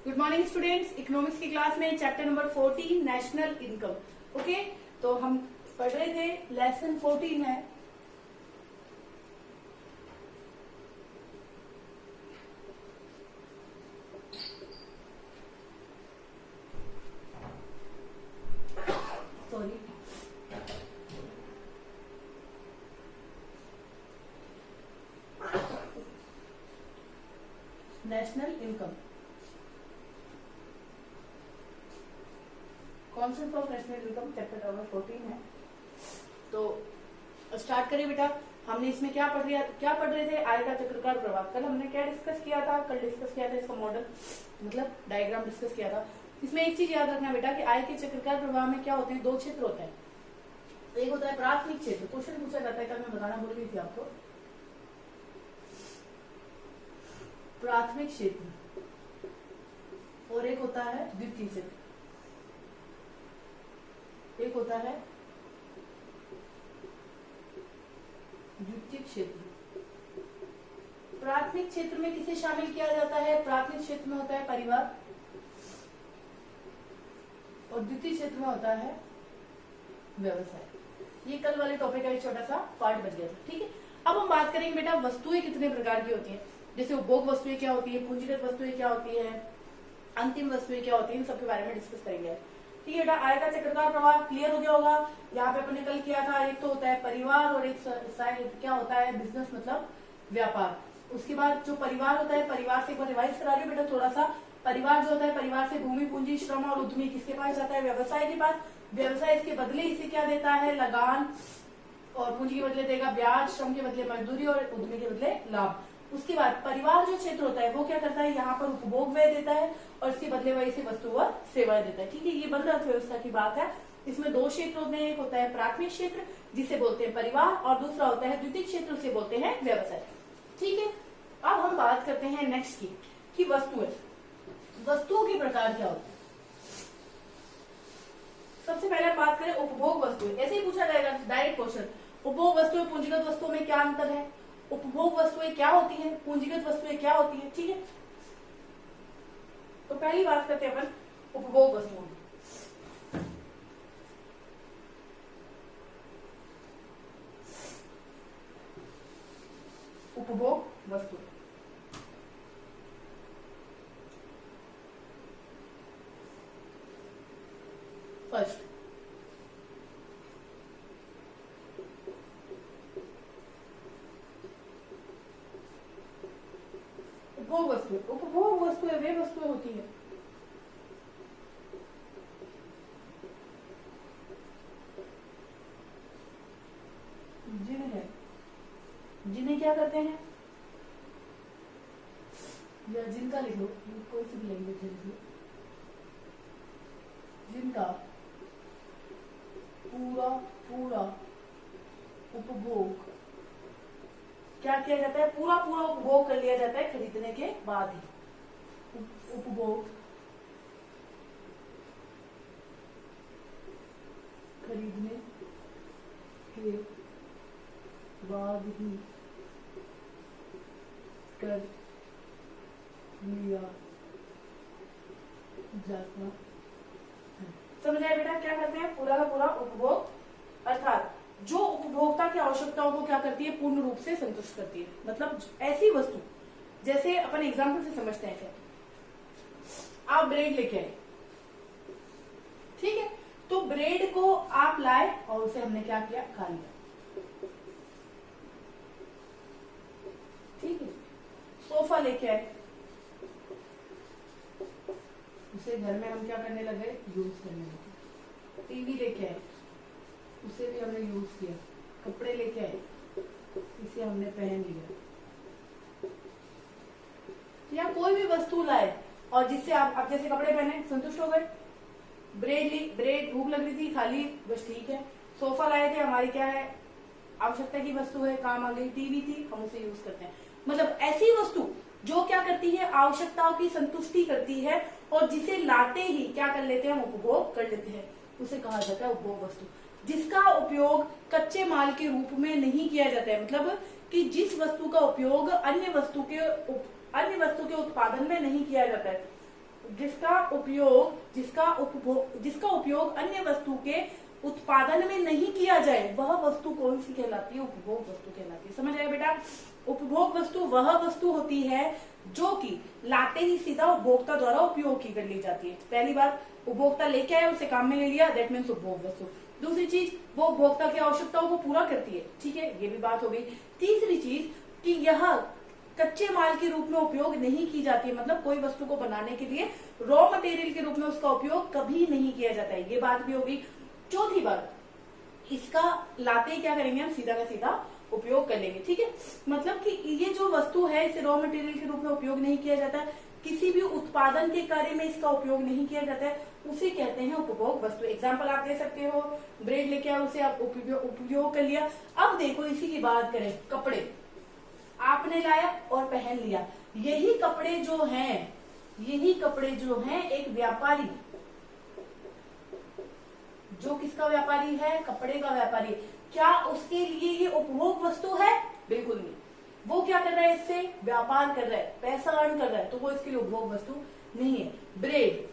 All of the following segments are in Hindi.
Good morning students. इकोनॉमिक्स की क्लास में chapter number 14 national income. Okay, तो हम पढ़ रहे थे लेसन 14 है। Sorry, national income, concept of national income chapter number 14 है। तो स्टार्ट करिए बेटा। हमने इसमें क्या पढ़ रहे थे? आय का चक्राकार प्रवाह। कल हमने क्या डिस्कस किया था? कल डिस्कस किया था इसका मॉडल, मतलब डायग्राम डिस्कस किया था। इसमें एक चीज याद रखना बेटा कि आय के चक्राकार प्रवाह में क्या होते हैं? दो क्षेत्र होते हैं। एक होता है प्राथमिक क्षेत्र, क्वेश्चन पूछा जाता है, कल मैं बताना भूल गई थी आपको। प्राथमिक क्षेत्र, और एक होता है द्वितीय क्षेत्र। एक होता है द्वितीय क्षेत्र। प्राथमिक क्षेत्र में किसे शामिल किया जाता है? प्राथमिक क्षेत्र में होता है परिवार, और द्वितीय क्षेत्र में होता है व्यवसाय। ये कल वाले टॉपिक का एक छोटा सा पार्ट बच गया था। ठीक है, अब हम बात करेंगे बेटा वस्तुएं कितने प्रकार की होती हैं। जैसे उपभोग वस्तुएं क्या होती है, पूंजीगत वस्तुएं क्या होती है, अंतिम वस्तुएं क्या होती है, इन सबके बारे में डिस्कस करेंगे। ठीक है बेटा, आय का चक्राकार प्रवाह क्लियर हो गया होगा। यहाँ पे अपने कल किया था, एक तो होता है परिवार और एक साइड क्या होता है बिजनेस, मतलब व्यापार। उसके बाद जो परिवार होता है, परिवार से एक बार रिवाइज करा रही हूँ बेटा थोड़ा सा। परिवार जो होता है, परिवार से भूमि, पूंजी, श्रम और उद्यमी किसके पास जाता है? व्यवसाय के पास। व्यवसाय इसके बदले इसे क्या देता है? लगान, और पूंजी के बदले देगा ब्याज, श्रम के बदले मजदूरी और उद्यमी के बदले लाभ। उसके बाद परिवार जो क्षेत्र होता है वो क्या करता है? यहाँ पर उपभोग व्यय देता है और इसके बदले वही से वस्तु व सेवाएं देता है। ठीक है, ये बंद अर्थव्यवस्था की बात है। इसमें दो क्षेत्र होते हैं, एक होता है प्राथमिक क्षेत्र जिसे बोलते हैं परिवार, और दूसरा होता है द्वितीय क्षेत्र, उसे बोलते हैं व्यवसाय। ठीक है, अब हम बात करते हैं नेक्स्ट की कि वस्तुएं, वस्तुओं के प्रकार क्या होते हैं। सबसे पहले बात करें उपभोग वस्तुएं। ऐसे ही पूछा जाएगा डायरेक्ट क्वेश्चन, उपभोग वस्तुएं पूंजीगत वस्तुओं में क्या अंतर है? उपभोग वस्तुएं क्या होती हैं, पूंजीगत वस्तुएं क्या होती हैं? ठीक है, तो पहली बात करते हैं अपन उपभोग वस्तुओं में। उपभोग वस्तु, फर्स्ट उपभोग वस्तुएं। उपभोग वस्तुएं वे वस्तुएं होती है जिन्हें क्या करते हैं, या जिनका लिख लो, कोई सी भी लैंग्वेज लिख लो, जिनका पूरा उपभोग क्या किया जाता है? पूरा उपभोग कर लिया जाता है खरीदने के बाद ही। उपभोग खरीदने के बाद ही कर लिया जाता है। समझ आया बेटा? क्या करते हैं? पूरा का पूरा उपभोग, अर्थात जो उपभोक्ता की आवश्यकताओं को क्या करती है? पूर्ण रूप से संतुष्ट करती है। मतलब ऐसी वस्तु, जैसे अपन एग्जाम्पल से समझते हैं। फिर आप ब्रेड लेके आए, ठीक है, तो ब्रेड को आप लाए और उसे हमने क्या किया? खा लिया। ठीक है, सोफा लेके आए, उसे घर में हम क्या करने लगे? यूज करने लगे। टीवी लेके आए, उसे भी हमने यूज किया। कपड़े लेके आए, इसे हमने पहन लिया। या कोई भी वस्तु लाए और जिससे आप जैसे कपड़े पहने, संतुष्ट हो गए। ब्रेड ली, ब्रेड भूख लग रही थी, खा ली, बस ठीक है। सोफा लाए थे, हमारी क्या है? आवश्यकता की वस्तु है, काम आ गई। टीवी थी, हम उसे यूज करते हैं। मतलब ऐसी वस्तु जो क्या करती है? आवश्यकताओं की संतुष्टि करती है, और जिसे लाते ही क्या कर लेते हैं? हम उपभोग कर लेते हैं, उसे कहा जाता है उपभोग वस्तु। जिसका उपयोग कच्चे माल के रूप में नहीं किया जाता है, मतलब कि जिस वस्तु का उपयोग अन्य वस्तु के उत्पादन में नहीं किया जाता है, जिसका उपयोग अन्य वस्तु के उत्पादन में नहीं किया जाए वह वस्तु कौन सी कहलाती है? उपभोग वस्तु कहलाती है। समझ आया बेटा? उपभोग वस्तु वह वस्तु होती है जो कि लाते ही सीधा उपभोक्ता द्वारा उपयोग की कर ली जाती है। पहली बात, उपभोक्ता लेके आया, उसे काम में ले लिया, दैट मीन्स उपभोग वस्तु। दूसरी चीज, वो उपभोक्ता की आवश्यकताओं को पूरा करती है, ठीक है, ये भी बात हो गई। तीसरी चीज कि यह कच्चे माल के रूप में उपयोग नहीं की जाती है, मतलब कोई वस्तु को बनाने के लिए रॉ मटेरियल के रूप में उसका उपयोग कभी नहीं किया जाता है, ये बात भी होगी। चौथी बात, इसका लाते ही क्या करेंगे हम? सीधा का सीधा उपयोग कर लेंगे, ठीक है। मतलब कि ये जो वस्तु है इसे रॉ मटेरियल के रूप में उपयोग नहीं किया जाता है, किसी भी उत्पादन के कार्य में इसका उपयोग नहीं किया जाता है, उसे कहते हैं उपभोग वस्तु। एग्जाम्पल आप दे सकते हो, ब्रेड लेके आओ, उसे आप उपयोग कर लिया। अब देखो इसी की बात करें, कपड़े आपने लाया और पहन लिया, यही कपड़े जो हैं एक व्यापारी, जो किसका व्यापारी है? कपड़े का व्यापारी, क्या उसके लिए ये उपभोग वस्तु है? बिल्कुल नहीं। वो क्या कर रहा है? इससे व्यापार कर रहा है, पैसा अर्न कर रहा है, तो वो इसके लिए उपभोग वस्तु नहीं है। ब्रेड,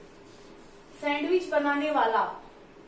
सैंडविच बनाने वाला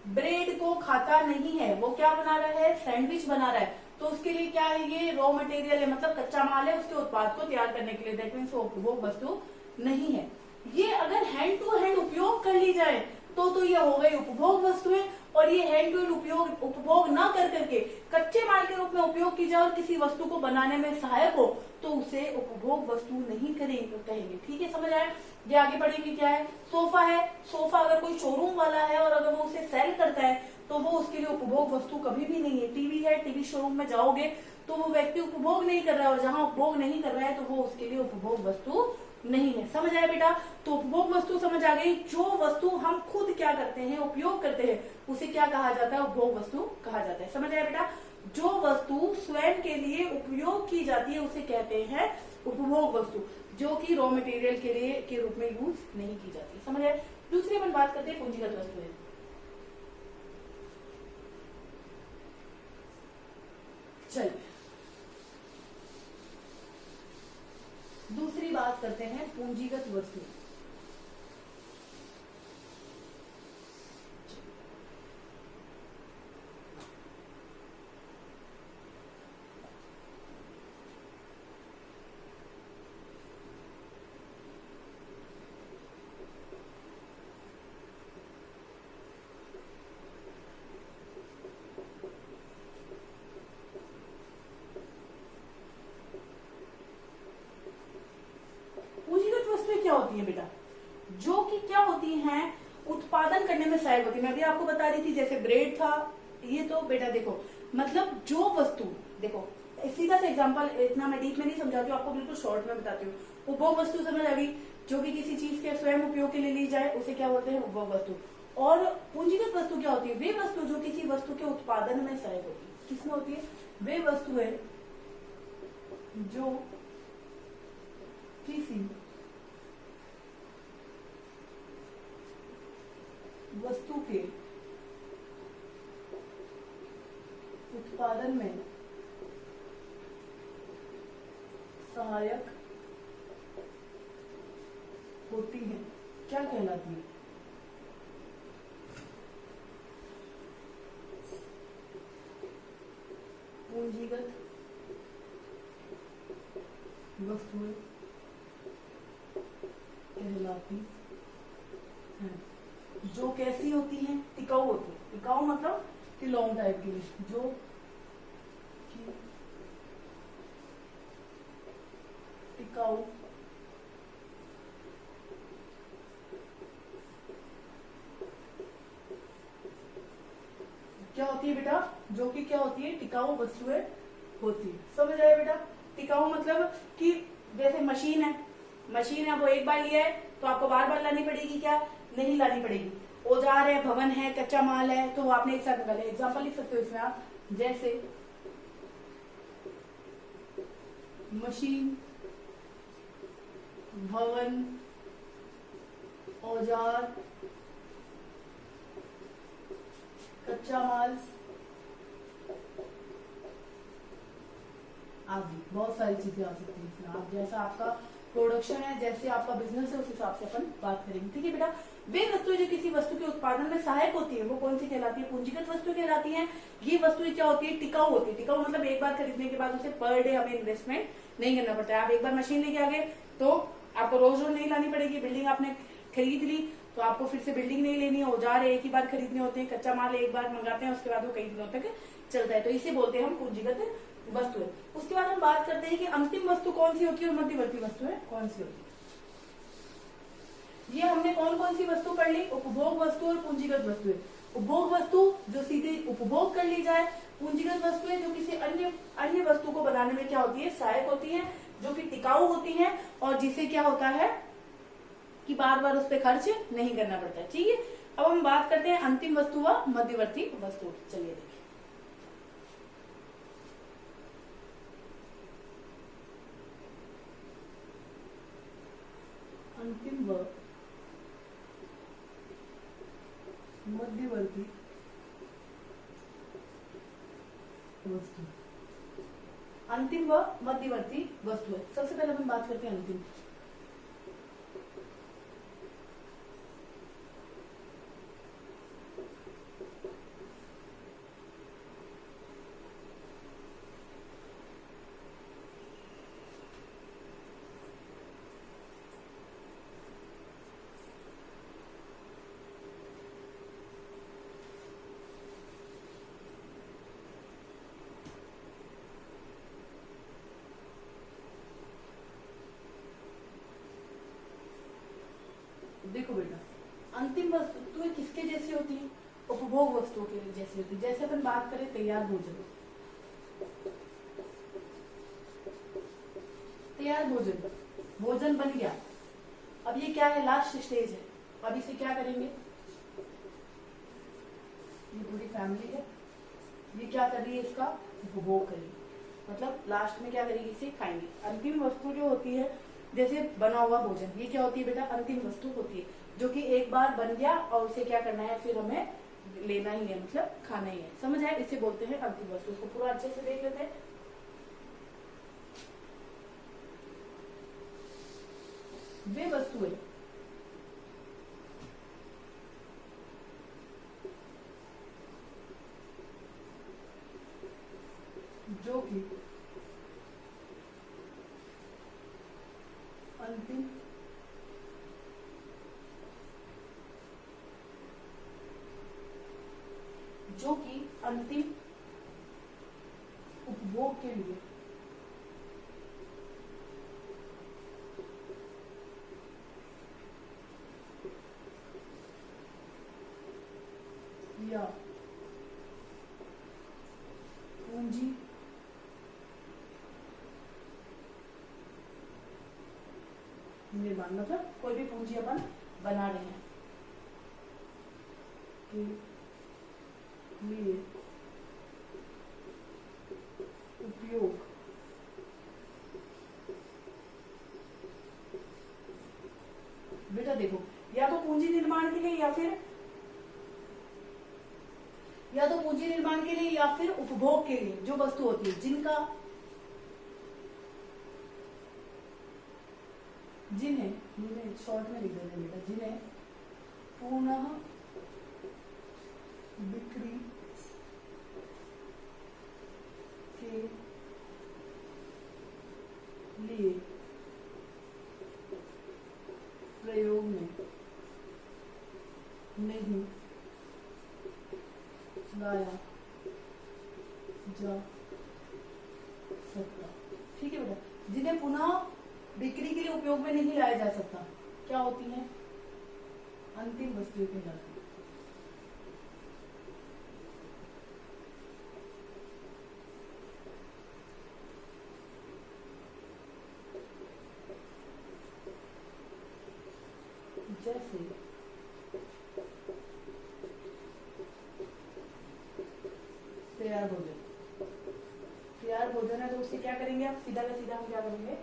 ब्रेड को खाता नहीं है, वो क्या बना रहा है? सैंडविच बना रहा है, तो उसके लिए क्या है? ये रॉ मटेरियल है, मतलब कच्चा माल है उसके उत्पाद को तैयार करने के लिए, दैट मीन्स वो उपभोग वस्तु नहीं है। ये अगर हैंड टू हैंड उपयोग कर ली जाए तो ये हो गई उपभोग वस्तुएं, और ये हैंड टू हैंड उपभोग ना कर करके कच्चे माल के रूप में उपयोग की जाए और किसी वस्तु को बनाने में सहायक हो तो उसे उपभोग वस्तु नहीं कहेंगे, ठीक है, समझ आया? ये आगे बढ़ेंगे। क्या है? सोफा है, सोफा अगर कोई शोरूम वाला है और अगर वो उसे सेल करता है तो वो उसके लिए उपभोग वस्तु कभी भी नहीं है। टीवी है, टीवी शोरूम में जाओगे तो वो व्यक्ति उपभोग नहीं कर रहा है, और जहां उपभोग नहीं कर रहा है तो वो उसके लिए उपभोग वस्तु नहीं है। समझ आया बेटा? तो उपभोग वस्तु समझ आ गई। जो वस्तु हम खुद क्या करते हैं? उपयोग करते हैं, उसे क्या कहा जाता है? उपभोग वस्तु कहा जाता है। समझ आया बेटा? जो वस्तु स्वयं के लिए उपयोग की जाती है उसे कहते हैं उपभोग वस्तु, जो कि रॉ मटेरियल के रूप में यूज नहीं की जाती। समझ आया? दूसरी अपन बात करते हैं पूंजीगत वस्तुएं। चलिए दूसरी बात करते हैं पूंजीगत वस्तु। क्या होती है बेटा? जो कि क्या होती हैं? उत्पादन करने में सहायक होती है। मैं भी आपको बता रही थी, जैसे ब्रेड था, ये तो बेटा देखो, मतलब जो वस्तु, देखो सीधा सा एग्जांपल, इतना मैं डीप में नहीं समझाती हूँ, आपको बिल्कुल शॉर्ट में बताती हूँ। उपभोग वस्तु समझ आ गई, जो कि किसी चीज के स्वयं उपयोग के लिए ली जाए उसे क्या बोलते हैं? उपभोग वस्तु। और पूंजीगत वस्तु क्या होती है? वे वस्तु जो किसी वस्तु के उत्पादन में सहायक होती है। किसमें होती है? वे वस्तुएं जो किसी वस्तु के उत्पादन में सहायक होती है, क्या कहलाती है? पूंजीगत वस्तुएं कहलाती हैं। जो कैसी होती हैं? टिकाऊ होती है। टिकाऊ मतलब कि लॉन्ग टाइम के लिए, जो कि टिकाऊ क्या होती है बेटा? जो कि क्या होती है? टिकाऊ वस्तुएं होती है। समझ आया बेटा? टिकाऊ मतलब कि जैसे मशीन है, वो एक बार लिया है तो आपको बार बार लानी पड़ेगी क्या? नहीं लानी पड़ेगी। औजार है, भवन है, कच्चा माल है, तो वो आपने एक साथ निकाले। एग्जाम्पल लिख सकते हो इसमें आप, जैसे मशीन, भवन, औजार, कच्चा माल आदि, बहुत सारी चीजें आ सकती है इसमें। आप जैसा आपका प्रोडक्शन है, जैसे आपका बिजनेस है उस हिसाब से अपन बात करेंगे। ठीक है बेटा, वे वस्तुएं जो किसी वस्तु के उत्पादन में सहायक होती है वो कौन सी कहलाती है? पूंजीगत वस्तु कहलाती है। ये वस्तुएं क्या होती है? टिकाऊ होती है। टिकाऊ मतलब एक बार खरीदने के बाद उसे पर डे हमें इन्वेस्टमेंट नहीं करना पड़ता है। आप एक बार मशीन लेके आ गए तो आपको रोज रोज नहीं लानी पड़ेगी। बिल्डिंग आपने खरीद ली तो आपको फिर से बिल्डिंग नहीं लेनी है, औजार एक ही बार खरीदने होते हैं, कच्चा माल एक बार मंगाते हैं, उसके बाद वो कई दिनों तक चलता है, तो इसे बोलते हैं हम पूंजीगत वस्तु है। उसके बाद हम बात करते हैं कि अंतिम वस्तु कौन सी होती है और मध्यवर्ती वस्तु है कौन सी होती है। ये हमने कौन कौन सी वस्तु पढ़ ली? उपभोग वस्तु और पूंजीगत वस्तु है। उपभोग वस्तु जो सीधे उपभोग कर ली जाए, पूंजीगत वस्तु है जो किसी अन्य वस्तु को बनाने में क्या होती है? सहायक होती है, जो कि टिकाऊ होती है और जिसे क्या होता है कि बार बार उस पर खर्च नहीं करना पड़ता है। ठीक है, अब हम बात करते हैं अंतिम वस्तु व मध्यवर्ती वस्तु की। चलिए देखिए, अंतिम व मध्यवर्ती वस्तु। अंतिम व मध्यवर्ती वस्तु है। सबसे पहले हम बात करते हैं अंतिम। देखो बेटा, अंतिम वस्तु किसके जैसी होती है? उपभोग वस्तुओं के जैसी होती है। जैसे अपन बात करें तैयार भोजन, तैयार भोजन, भोजन बन गया, अब ये क्या है? लास्ट स्टेज है। अब इसे क्या करेंगे? ये पूरी फैमिली है, ये क्या कर रही है? इसका उपभोग करेगी, मतलब लास्ट में क्या करेगी? इसे खाएंगे। अंतिम वस्तु जो होती है जैसे बना हुआ भोजन, ये क्या होती है बेटा? अंतिम वस्तु होती है, जो कि एक बार बन गया और उसे क्या करना है? फिर हमें लेना ही है, मतलब खाना ही है। समझ आए? इसे बोलते हैं अंतिम वस्तु। इसको पूरा अच्छे से देख लेते हैं। वे वस्तुएं जो कि अंतिम उपभोग के लिए या पूंजी निर्माण, मतलब कोई भी पूंजी अपन बना रहे हैं के लिए उपयोग बेटा देखो, या तो पूंजी निर्माण के लिए या तो पूंजी निर्माण के लिए या फिर उपभोग के लिए जो वस्तु होती है जिन्हें शॉर्ट में लिख देते हैं बेटा, जिन्हें पुनः बिक्री के लिए प्रयोग में नहीं लाया जा सकता। ठीक है बेटा, जिन्हें पुनः बिक्री के लिए उपयोग में नहीं लाया जा सकता, क्या होती है? अंतिम वस्तुएं कहलाती है। जैसे तैयार भोजन है तो उससे क्या करेंगे? आप सीधा का सीधा हम क्या करेंगे?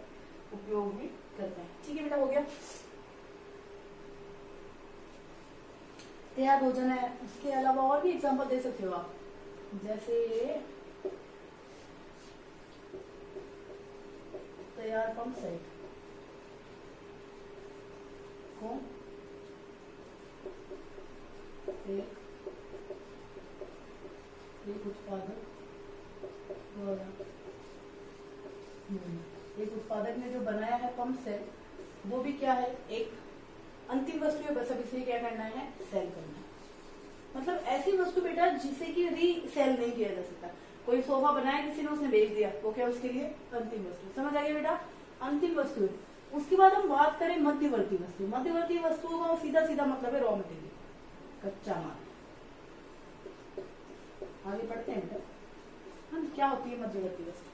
उपयोग भी करते हैं। ठीक है बेटा, हो गया। तैयार भोजन है, उसके अलावा और भी एग्जांपल दे सकते हो आप, जैसे तैयार पंप सेट, को एक उत्पादक द्वारा एक उत्पादक ने जो बनाया है पंप सेल, वो भी क्या है, एक अंतिम वस्तु है, बस अब इसे क्या करना है, सेल करना है। मतलब ऐसी वस्तु बेटा जिसे कि रीसेल नहीं किया जा सकता। कोई सोफा बनाया किसी ने, उसने बेच दिया, वो क्या उसके लिए अंतिम वस्तु। समझ आ गया बेटा, अंतिम वस्तु है। उसके बाद हम बात करें मध्यवर्ती वस्तु। मध्यवर्ती वस्तुओं का सीधा सीधा मतलब है रॉ मटेरियल, कच्चा माल। आगे पढ़ते हैं बेटा हम क्या होती है मध्यवर्ती वस्तु।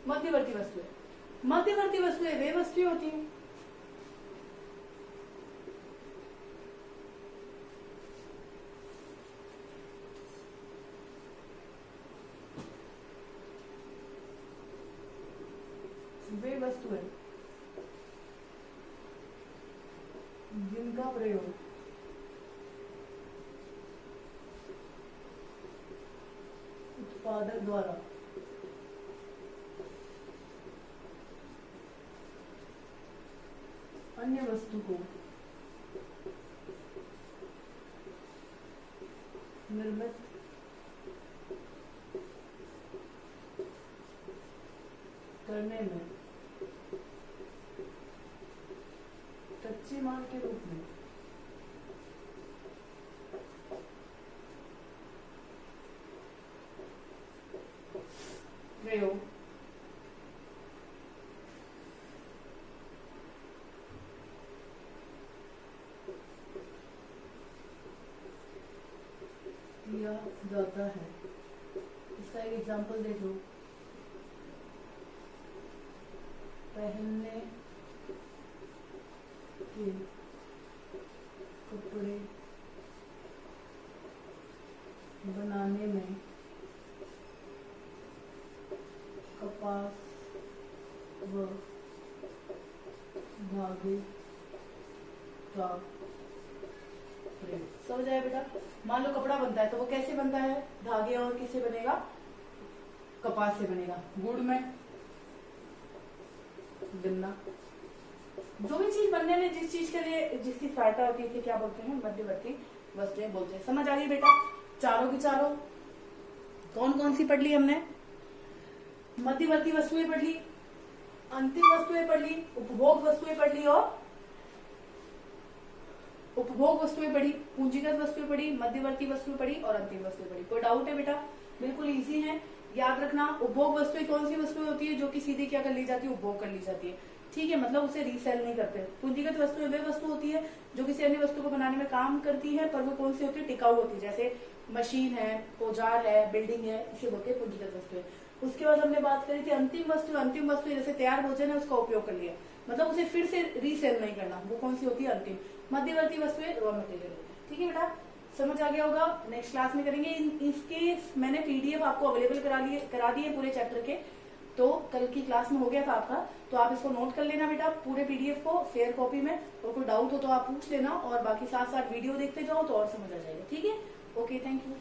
मध्यवर्ती वस्तुएं, मध्यवर्ती वस्तुएं वे वस्तुएं होती हैं वे वस्तुएं जिनका प्रयोग उत्पादक द्वारा अन्य वस्तु को निर्मित करने में कच्चे माल के रूप में प्रयोग किया जाता है। इसका एक एग्जांपल देख लो, पहनने के कपड़े बनाने में कपास व धागे का प्रयोग। समझ आया बेटा। मान लो कपड़ा बनता है तो वो कैसे बनता है, धागे और किससे बनेगा, कपास से बनेगा। गुड़ में गन्ना, जो भी चीज बनने में जिस चीज के लिए जिसकी सहायता होती है क्या बोलते हैं, मध्यवर्ती वस्तुएं बोलते हैं। समझ आ गई बेटा। चारों की चारों कौन कौन सी पढ़ ली हमने, मध्यवर्ती वस्तुएं पढ़ ली, अंतिम वस्तुएं पढ़ ली, उपभोग वस्तुएं पढ़ ली और उपभोग वस्तुएं पढ़ी, पूंजीगत वस्तुएं पढ़ी, मध्यवर्ती वस्तुएं पढ़ी और अंतिम वस्तुएं पढ़ी। कोई डाउट है बेटा? बिल्कुल इजी है, याद रखना। उपभोग वस्तुएं कौन सी वस्तुएं होती है जो कि सीधे क्या कर ली जाती है, उपभोग कर ली जाती है, ठीक है, मतलब उसे रीसेल नहीं करते। पूंजीगत वस्तुएं वे वस्तु होती है जो किसी अन्य वस्तु को बनाने में काम करती है, पर वो कौन सी होती है, टिकाऊ होती है, जैसे मशीन है, औजार है, बिल्डिंग है, इसे बोलते हैं पूंजीगत वस्तुएं। उसके बाद हमने बात करी थी अंतिम वस्तु। अंतिम वस्तु जैसे तैयार भोजन है उसका उपयोग कर लिया, मतलब उसे फिर से रीसेल नहीं करना, वो कौन सी होती है, अंतिम। मध्यवर्ती वस्तुएं रॉ मटेरियल, ठीक है बेटा, समझ आ गया होगा। नेक्स्ट क्लास में करेंगे। इसके मैंने पीडीएफ आपको अवेलेबल करा दिए पूरे चैप्टर के, तो कल की क्लास में हो गया था आपका, तो आप इसको नोट कर लेना बेटा पूरे पीडीएफ को फेयर कॉपी में, और कोई डाउट हो तो आप पूछ लेना, और बाकी साथ साथ वीडियो देखते जाओ तो और समझ आ जाएगा, ठीक है। Okay, thank you.